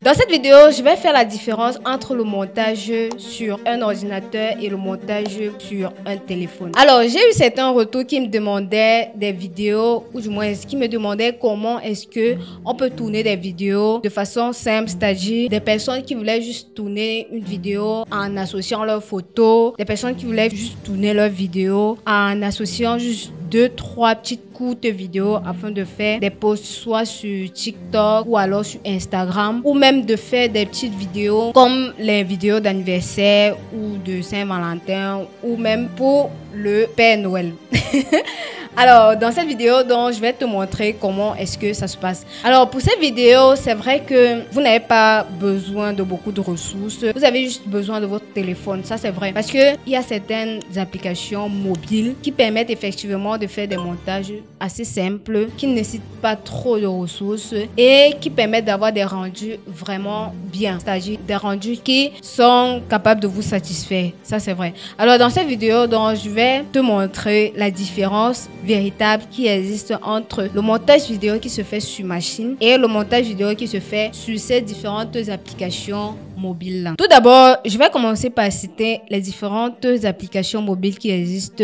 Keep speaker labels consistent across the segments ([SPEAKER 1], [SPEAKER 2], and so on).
[SPEAKER 1] Dans cette vidéo, je vais faire la différence entre le montage sur un ordinateur et le montage sur un téléphone. Alors, j'ai eu certains retours qui me demandaient des vidéos, ou du moins qui me demandaient comment est-ce que on peut tourner des vidéos de façon simple, c'est-à-dire des personnes qui voulaient juste tourner une vidéo en associant leurs photos, des personnes qui voulaient juste tourner leurs vidéos en associant juste 2-3 petites courtes vidéos afin de faire des posts soit sur TikTok ou alors sur Instagram, ou même de faire des petites vidéos comme les vidéos d'anniversaire ou de Saint-Valentin ou même pour le Père Noël. Alors, dans cette vidéo, donc, je vais te montrer comment est-ce que ça se passe. Alors, pour cette vidéo, c'est vrai que vous n'avez pas besoin de beaucoup de ressources. Vous avez juste besoin de votre téléphone. Ça, c'est vrai. Parce qu'il y a certaines applications mobiles qui permettent effectivement de faire des montages assez simples, qui ne nécessitent pas trop de ressources et qui permettent d'avoir des rendus vraiment bien. C'est-à-dire des rendus qui sont capables de vous satisfaire. Ça, c'est vrai. Alors, dans cette vidéo, donc, je vais te montrer la différence véritable qui existe entre le montage vidéo qui se fait sur machine et le montage vidéo qui se fait sur ces différentes applications mobiles. Tout d'abord, je vais commencer par citer les différentes applications mobiles qui existent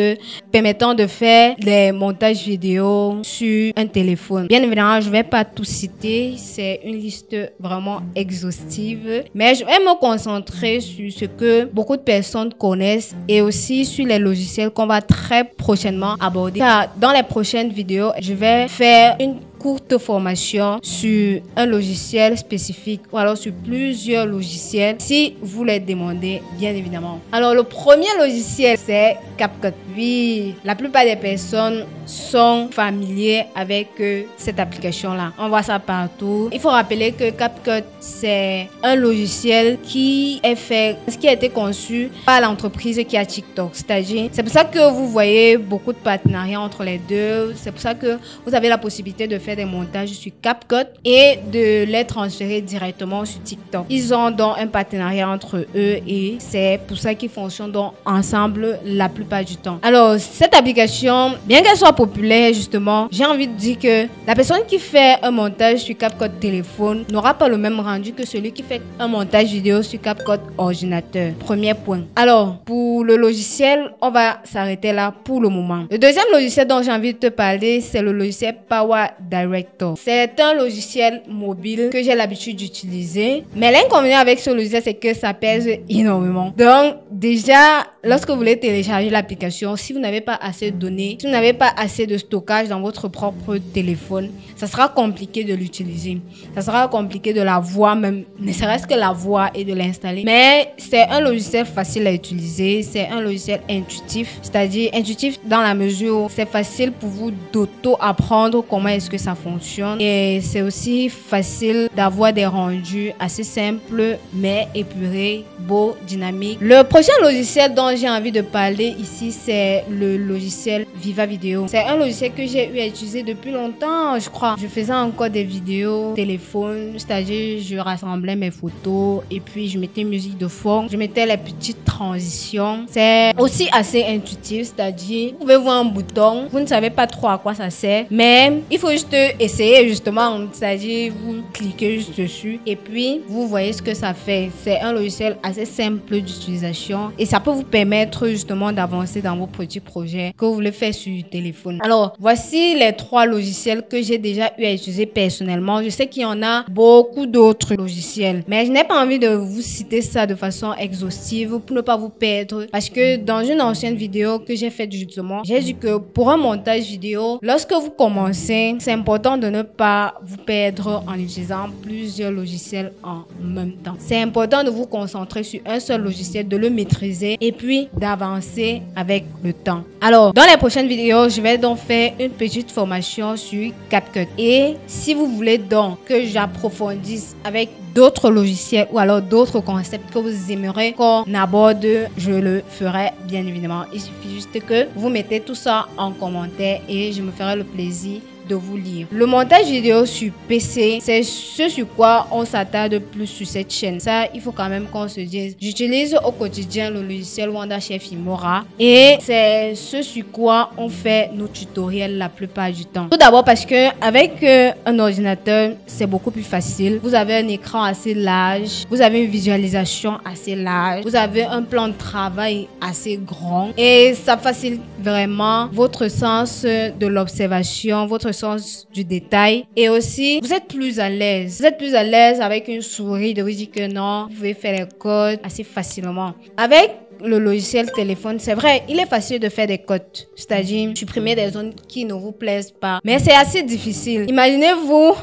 [SPEAKER 1] permettant de faire des montages vidéo sur un téléphone. Bien évidemment, je ne vais pas tout citer, c'est une liste vraiment exhaustive, mais je vais me concentrer sur ce que beaucoup de personnes connaissent et aussi sur les logiciels qu'on va très prochainement aborder. Car dans les prochaines vidéos, je vais faire une courte formation sur un logiciel spécifique ou alors sur plusieurs logiciels si vous les demandez, bien évidemment. Alors, le premier logiciel, c'est CapCut. Oui, la plupart des personnes sont familiers avec cette application-là. On voit ça partout. Il faut rappeler que CapCut, c'est un logiciel qui a été conçu par l'entreprise qui a TikTok. C'est pour ça que vous voyez beaucoup de partenariats entre les deux. C'est pour ça que vous avez la possibilité de faire des montages sur CapCut et de les transférer directement sur TikTok. Ils ont donc un partenariat entre eux et c'est pour ça qu'ils fonctionnent donc ensemble la plupart du temps. Alors, cette application, bien qu'elle soit populaire justement, j'ai envie de dire que la personne qui fait un montage sur CapCut téléphone n'aura pas le même rendu que celui qui fait un montage vidéo sur CapCut ordinateur. Premier point. Alors, pour le logiciel, on va s'arrêter là pour le moment. Le deuxième logiciel dont j'ai envie de te parler, c'est le logiciel Power Director. C'est un logiciel mobile que j'ai l'habitude d'utiliser. Mais l'inconvénient avec ce logiciel, c'est que ça pèse énormément. Donc, déjà, lorsque vous voulez télécharger l'application, si vous n'avez pas assez de données, si vous n'avez pas assez de stockage dans votre propre téléphone, ça sera compliqué de l'utiliser. Ça sera compliqué de la voir, même ne serait-ce que la voir et de l'installer. Mais c'est un logiciel facile à utiliser. C'est un logiciel intuitif. C'est-à-dire intuitif dans la mesure où c'est facile pour vous d'auto-apprendre comment est-ce que ça fonctionne. Et c'est aussi facile d'avoir des rendus assez simples, mais épurés, beaux, dynamiques. Le prochain logiciel dont j'ai envie de parler ici, c'est le logiciel Viva Video. C'est un logiciel que j'ai eu à utiliser depuis longtemps, je crois. Je faisais encore des vidéos téléphone, c'est-à-dire je rassemblais mes photos et puis je mettais musique de fond, je mettais les petites transitions. C'est aussi assez intuitif, c'est-à-dire vous pouvez voir un bouton, vous ne savez pas trop à quoi ça sert, mais il faut juste essayer justement, c'est-à-dire vous cliquez juste dessus et puis vous voyez ce que ça fait. C'est un logiciel assez simple d'utilisation et ça peut vous permettre justement d'avancer dans vos petits projets que vous voulez faire sur le téléphone. Alors, voici les 3 logiciels que j'ai déjà eu à utiliser personnellement. Je sais qu'il y en a beaucoup d'autres logiciels, mais je n'ai pas envie de vous citer ça de façon exhaustive pour ne pas vous perdre parce que dans une ancienne vidéo que j'ai faite justement, j'ai dit que pour un montage vidéo, lorsque vous commencez, c'est important de ne pas vous perdre en utilisant plusieurs logiciels en même temps. C'est important de vous concentrer sur un seul logiciel, de le maîtriser et puis d'avancer avec le temps. Alors, dans les prochaines vidéos, je vais donc faire une petite formation sur CapCut. Et si vous voulez donc que j'approfondisse avec d'autres logiciels ou alors d'autres concepts que vous aimeriez qu'on aborde, je le ferai bien évidemment. Il suffit juste que vous mettez tout ça en commentaire et je me ferai le plaisir de vous lire. Le montage vidéo sur PC, c'est ce sur quoi on s'attarde plus sur cette chaîne. Ça, il faut quand même qu'on se dise. J'utilise au quotidien le logiciel Wondershare Filmora et c'est ce sur quoi on fait nos tutoriels la plupart du temps. Tout d'abord parce que avec un ordinateur, c'est beaucoup plus facile. Vous avez un écran assez large, vous avez une visualisation assez large, vous avez un plan de travail assez grand et ça facilite vraiment votre sens de l'observation, votre sens du détail et aussi vous êtes plus à l'aise. Vous êtes plus à l'aise avec une souris de vous dire que non, vous pouvez faire les codes assez facilement. Avec le logiciel téléphone, c'est vrai, il est facile de faire des codes, c'est-à-dire supprimer des zones qui ne vous plaisent pas. Mais c'est assez difficile. Imaginez-vous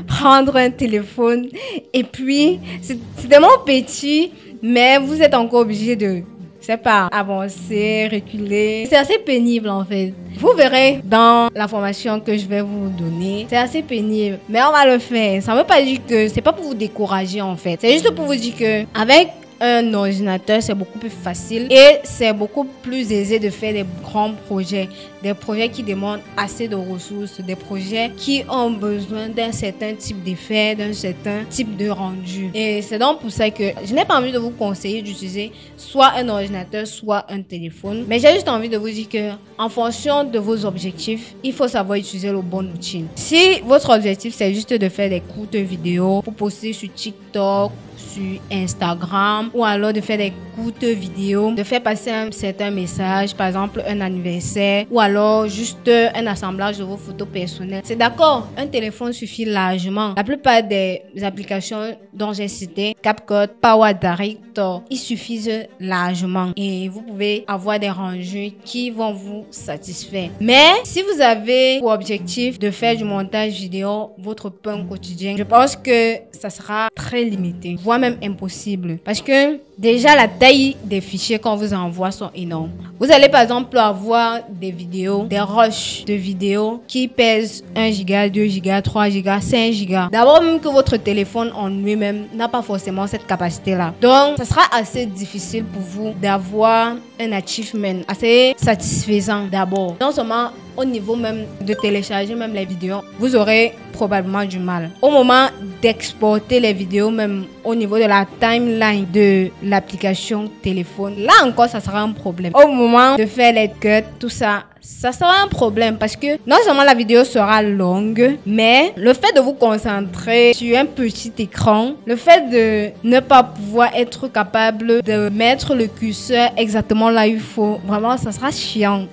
[SPEAKER 1] prendre un téléphone et puis c'est tellement petit, mais vous êtes encore obligé de, je sais pas, avancer, reculer. C'est assez pénible en fait. Vous verrez dans la formation que je vais vous donner, c'est assez pénible, mais on va le faire. Ça ne veut pas dire que c'est pas pour vous décourager en fait. C'est juste pour vous dire que avec un ordinateur, c'est beaucoup plus facile et c'est beaucoup plus aisé de faire des grands projets, des projets qui demandent assez de ressources, des projets qui ont besoin d'un certain type d'effet, d'un certain type de rendu. Et c'est donc pour ça que je n'ai pas envie de vous conseiller d'utiliser soit un ordinateur, soit un téléphone, mais j'ai juste envie de vous dire que en fonction de vos objectifs, il faut savoir utiliser le bon outil. Si votre objectif c'est juste de faire des courtes vidéos pour poster sur TikTok, sur Instagram ou alors de faire des courtes vidéos, de faire passer un certain message, par exemple un anniversaire ou alors juste un assemblage de vos photos personnelles. C'est d'accord, un téléphone suffit largement. La plupart des applications dont j'ai cité, CapCut, PowerDirect, ils suffisent largement et vous pouvez avoir des rendus qui vont vous satisfaire. Mais si vous avez pour objectif de faire du montage vidéo votre pain quotidien, je pense que ça sera très limité, voire même impossible, parce que déjà la taille des fichiers qu'on vous envoie sont énormes. Vous allez par exemple avoir des vidéos, des rushs de vidéos qui pèsent 1 giga, 2 giga, 3 giga, 5 giga. D'abord même que votre téléphone en lui-même n'a pas forcément cette capacité-là. Donc, ça sera assez difficile pour vous d'avoir un achievement assez satisfaisant d'abord. Non seulement au niveau même de télécharger même les vidéos, vous aurez probablement du mal. Au moment d'exporter les vidéos, même au niveau de la timeline de l'application téléphone, là encore, ça sera un problème. Au moment de faire les cuts, tout ça, ça sera un problème parce que non seulement la vidéo sera longue, mais le fait de vous concentrer sur un petit écran, le fait de ne pas pouvoir être capable de mettre le curseur exactement là où il faut, vraiment, ça sera chiant.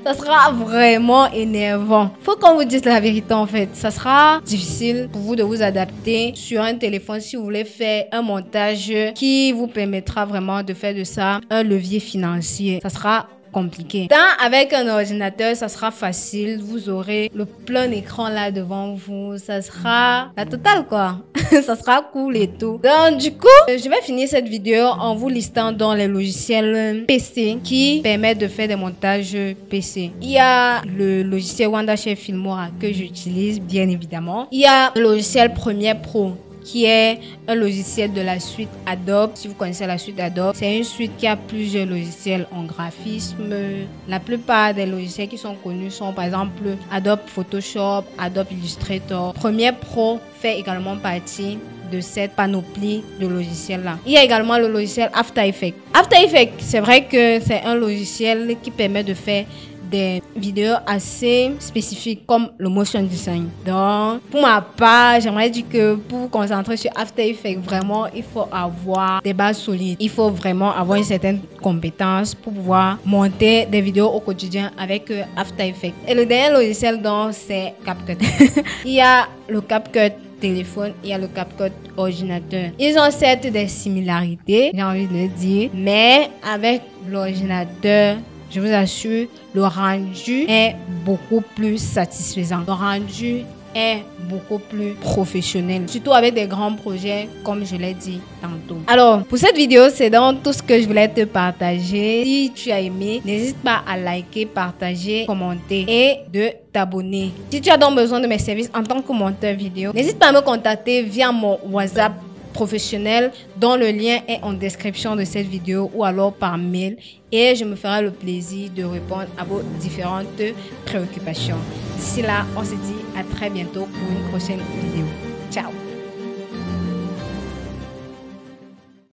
[SPEAKER 1] Ça sera vraiment énervant. Faut qu'on vous dise la vérité en fait. Ça sera difficile pour vous de vous adapter sur un téléphone si vous voulez faire un montage qui vous permettra vraiment de faire de ça un levier financier. Ça sera compliqué. Tant avec un ordinateur, ça sera facile. Vous aurez le plein écran là devant vous. Ça sera la totale quoi. Ça sera cool et tout. Donc du coup, je vais finir cette vidéo en vous listant dans les logiciels PC qui permettent de faire des montages PC. Il y a le logiciel Wondershare Filmora que j'utilise bien évidemment. Il y a le logiciel Premiere Pro qui est un logiciel de la suite Adobe. Si vous connaissez la suite Adobe, c'est une suite qui a plusieurs logiciels en graphisme. La plupart des logiciels qui sont connus sont par exemple Adobe Photoshop, Adobe Illustrator. Premiere Pro fait également partie de cette panoplie de logiciels là. Il y a également le logiciel After Effects. After Effects, c'est vrai que c'est un logiciel qui permet de faire des vidéos assez spécifiques comme le motion design. Donc, pour ma part, j'aimerais dire que pour vous concentrer sur After Effects, vraiment, il faut avoir des bases solides. Il faut vraiment avoir une certaine compétence pour pouvoir monter des vidéos au quotidien avec After Effects. Et le dernier logiciel, donc, c'est CapCut. Il y a le CapCut téléphone, il y a le CapCut ordinateur. Ils ont certes des similarités, j'ai envie de le dire, mais avec l'ordinateur, je vous assure, le rendu est beaucoup plus satisfaisant. Le rendu est beaucoup plus professionnel, surtout avec des grands projets comme je l'ai dit tantôt. Alors pour cette vidéo, c'est donc tout ce que je voulais te partager. Si tu as aimé, n'hésite pas à liker, partager, commenter et de t'abonner. Si tu as donc besoin de mes services en tant que monteur vidéo, n'hésite pas à me contacter via mon WhatsApp professionnel dont le lien est en description de cette vidéo ou alors par mail et je me ferai le plaisir de répondre à vos différentes préoccupations. D'ici là, on se dit à très bientôt pour une prochaine vidéo. Ciao!